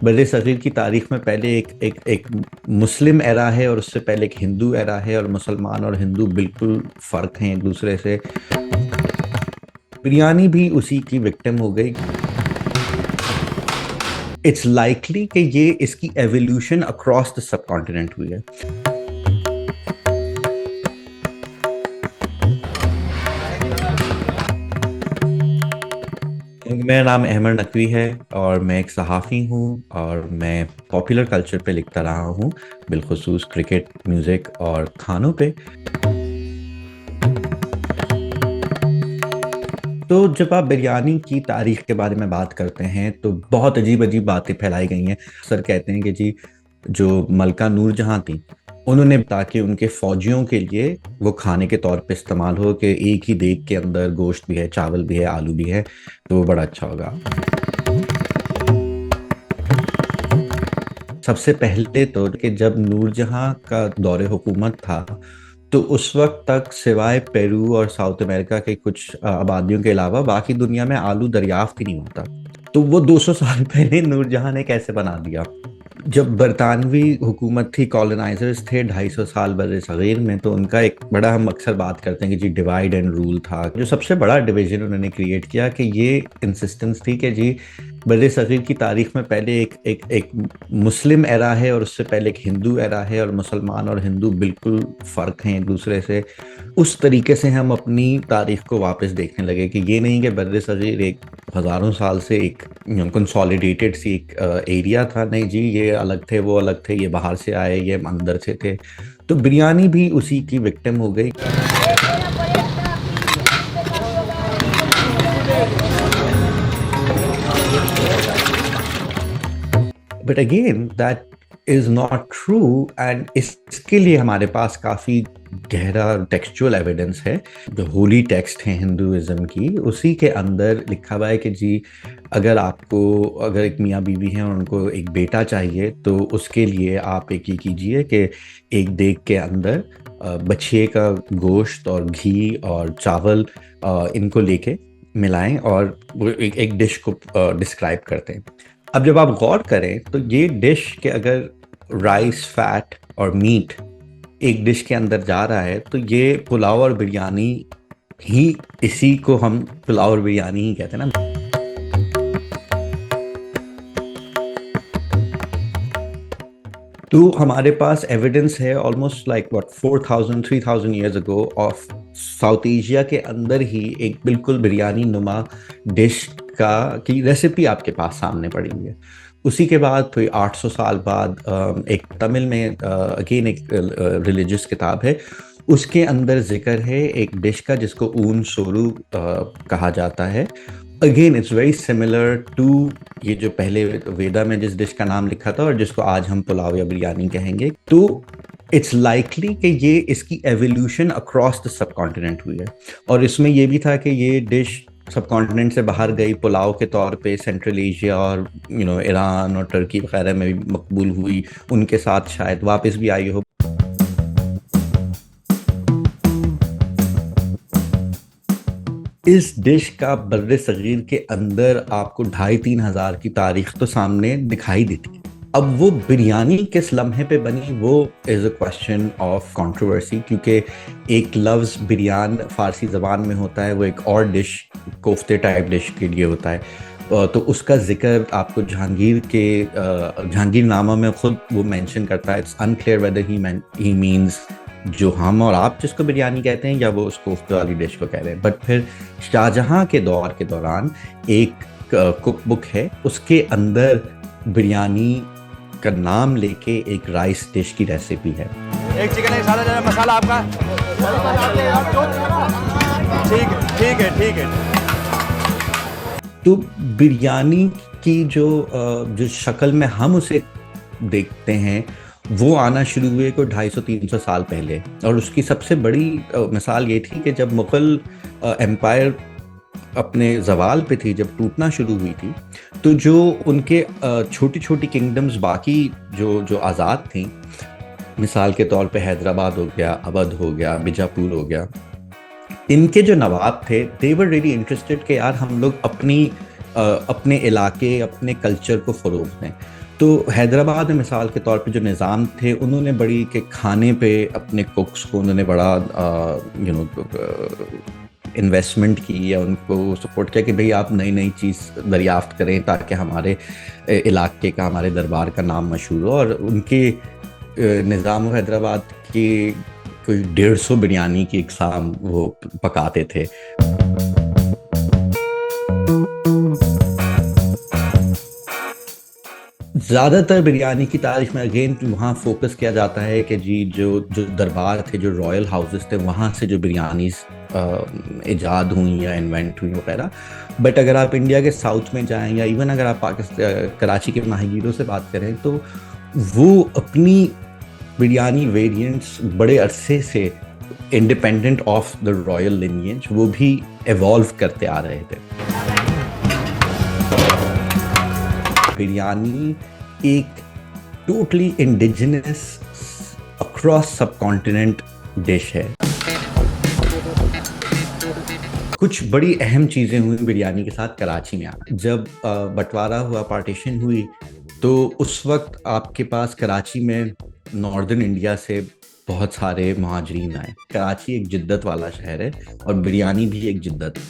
बड़े सग़ीर की तारीख में पहले एक मुस्लिम एरा है और उससे पहले एक हिंदू एरा है, और मुसलमान और हिंदू बिल्कुल फ़र्क हैं एक दूसरे से। बिरयानी भी उसी की विक्टिम हो गई। इट्स लाइकली कि ये इसकी evolution across the sub continent हुई है। मेरा नाम अहमद नकवी है और मैं एक सहाफ़ी हूँ, और मैं पॉपुलर कल्चर पे लिखता रहा हूँ, बिलखुसूस क्रिकेट, म्यूज़िक और खानों पे। तो जब आप बिरयानी की तारीख के बारे में बात करते हैं तो बहुत अजीब अजीब बातें फैलाई गई हैं। सर कहते हैं कि जी, जो मलका नूरजहां थी, उन्होंने, ताकि उनके फौजियों के लिए वो खाने के तौर पे इस्तेमाल हो, कि एक ही देग के अंदर गोश्त भी है, चावल भी है, आलू भी है, तो वो बड़ा अच्छा होगा। सबसे पहले तो कि जब नूरजहां का दौरे हुकूमत था, तो उस वक्त तक सिवाय पेरू और साउथ अमेरिका के कुछ आबादियों के अलावा बाकी दुनिया में आलू दरियाफ्त ही नहीं होता। तो वो 200 साल पहले नूरजहां ने कैसे बना दिया? जब बरतानवी हुकूमत थी, कॉलोनाइजर्स थे 250 साल बर्रे सगीर में, तो उनका एक बड़ा, हम अक्सर बात करते हैं कि जी डिवाइड एंड रूल था। जो सबसे बड़ा डिवीजन उन्होंने क्रिएट किया, कि ये इंसिस्टेंस थी कि जी बर्रे सगीर की तारीख में पहले एक मुस्लिम एरा है और उससे पहले एक हिंदू एरा है, और मुसलमान और हिंदू बिल्कुल फ़र्क हैं एक दूसरे से। उस तरीके से हम अपनी तारीख को वापस देखने लगे, कि ये नहीं कि बर्रे सगीर एक हज़ारों साल से एक कंसोलिडेटेड सी एक एरिया था। नहीं जी, ये अलग थे, वो अलग थे, ये बाहर से आए, ये अंदर से थे। तो बिरयानी भी उसी की विक्टिम हो गई। But again that is not true, and इसके लिए हमारे पास काफ़ी गहरा टेक्सचुअल एविडेंस है। जो होली टेक्स्ट है हिंदुइज्म की, उसी के अंदर लिखा हुआ है कि जी, अगर एक मियाँ बीवी हैं और उनको एक बेटा चाहिए, तो उसके लिए आप एक ये कीजिए कि एक देग के अंदर बछिए का गोश्त और घी और चावल, इनको लेके मिलाएं, और वो एक डिश को डिस्क्राइब करते हैं। अब जब आप गौर करें तो ये डिश के अगर राइस, फैट और मीट एक डिश के अंदर जा रहा है, तो ये पुलाव और बिरयानी ही, इसी को हम पुलाव और बिरयानी ही कहते हैं ना। तो हमारे पास एविडेंस है almost like what 4000 3000 years ago of south Asia के अंदर ही एक बिल्कुल बिरयानी नुमा डिश का की रेसिपी आपके पास सामने पड़ी हुई है। उसी के बाद फिर 800 साल बाद एक तमिल में अगेन एक रिलीजियस किताब है, उसके अंदर जिक्र है एक डिश का जिसको ऊन सोरू कहा जाता है। Again it's very similar to ये जो पहले वेदा में जिस डिश का नाम लिखा था और जिसको आज हम पुलाव या बिरयानी कहेंगे। तो इट्स लाइकली कि ये इसकी evolution across the sub continent हुई है, और इसमें ये भी था कि ये डिश सब कॉन्टिनेंट से बाहर गई, पुलाव के तौर पे सेंट्रल एशिया और ईरान और टर्की वगैरह में भी मकबूल हुई, उनके साथ शायद वापस भी आई हो। इस डिश का बर्रे सगीर के अंदर आपको 2500-3000 की तारीख तो सामने दिखाई देती है। अब वो बिरयानी किस लम्हे पे बनी, वो is a question of controversy, क्योंकि एक लफ्ज़ बिरयान फ़ारसी ज़बान में होता है, वो एक और डिश, कोफ्ते टाइप डिश के लिए होता है। तो उसका जिक्र आपको जहांगीरनामा में खुद वो मेंशन करता है। It's unclear weather he means जो हम और आप जिसको बिरयानी कहते हैं, या वो उस कोफ्ते वाली डिश को कह रहे हैं। बट फिर शाहजहां के दौर के दौरान एक कुक बुक है, उसके अंदर बिरयानी का नाम लेके एक राइस डिश की रेसिपी है। एक चिकन, एक सादा मसाला आपका। ठीक है। तो बिरयानी की जो शक्ल में हम उसे देखते हैं, वो आना शुरू हुए को 250-300 साल पहले। और उसकी सबसे बड़ी मिसाल ये थी कि जब मुग़ल एम्पायर अपने ज़वाल पे थी, जब टूटना शुरू हुई थी, तो जो उनके छोटी छोटी किंगडम्स बाकी जो आज़ाद थी, मिसाल के तौर पे हैदराबाद हो गया, अवध हो गया, बीजापुर हो गया, इनके जो नवाब थे, दे वर रियली इंटरेस्टेड कि यार हम लोग अपने इलाके, अपने कल्चर को फ़रोग़ दें। तो हैदराबाद में मिसाल के तौर पे जो निज़ाम थे, उन्होंने बड़ी के खाने पे अपने कुक्स को उन्होंने बड़ा यू नो इन्वेस्टमेंट की या उनको सपोर्ट किया कि भाई आप नई नई चीज़ दरियाफ्त करें ताकि हमारे इलाके का, हमारे दरबार का नाम मशहूर हो। और उनके निज़ाम हैदराबाद की कोई 150 बिरयानी की इकसाम वो पकाते थे। ज़्यादातर बिरयानी की तारीख में अगेन वहाँ फोकस किया जाता है कि जी जो जो दरबार थे, जो रॉयल हाउसेस थे, वहाँ से जो बिरयानीज इजाद हुई या इन्वेंट हुई वगैरह। बट अगर आप इंडिया के साउथ में जाएं या इवन अगर आप पाकिस्तान कराची के माहीगीरों से बात करें, तो वो अपनी बिरयानी वेरिएंट्स बड़े अरसे से independent of the royal lineage वो भी एवॉल्व करते आ रहे थे। बिरयानी एक टोटली इंडिजिनस अक्रॉस सब कॉन्टिनेंट डिश है। कुछ बड़ी अहम चीज़ें हुई बिरयानी के साथ कराची में। जब बंटवारा हुआ, पार्टीशन हुई, तो उस वक्त आपके पास कराची में नॉर्दर्न इंडिया से बहुत सारे महाजरीन आए। कराची एक जिद्दत वाला शहर है और बिरयानी भी एक जिद्दत है।